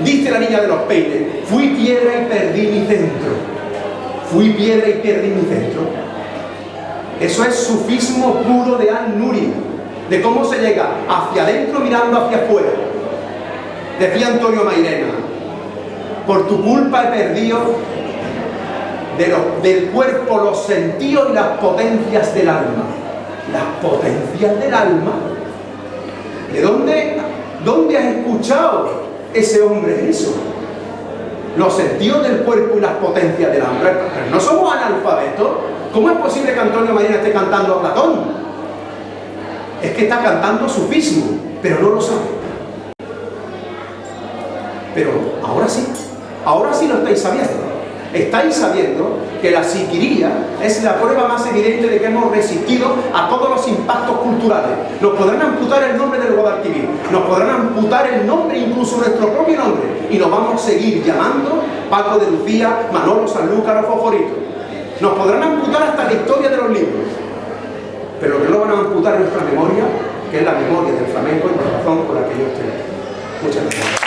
Dice la niña de los peines, fui piedra y perdí mi centro. Fui piedra y perdí mi centro. Eso es sufismo puro de An-Nuri, de cómo se llega hacia adentro mirando hacia afuera. Decía Antonio Mairena, por tu culpa he perdido del cuerpo los sentidos y las potencias del alma. Las potencias del alma. ¿De dónde has escuchado ese hombre eso? Los sentidos del cuerpo y las potencias del alma. Pero no somos analfabetos. ¿Cómo es posible que Antonio Mairena esté cantando a Platón? Es que está cantando sufismo, pero no lo sabe. Pero ahora sí lo estáis sabiendo. Estáis sabiendo que la siquiría es la prueba más evidente de que hemos resistido a todos los impactos culturales. Nos podrán amputar el nombre del Guadalquivir, nos podrán amputar el nombre, incluso nuestro propio nombre, y nos vamos a seguir llamando Paco de Lucía, Manolo Sanlúcar o Foforito. Nos podrán amputar hasta la historia de los libros, pero lo que no van a amputar es nuestra memoria, que es la memoria del flamenco y la razón por la que yo estoy aquí. Muchas gracias.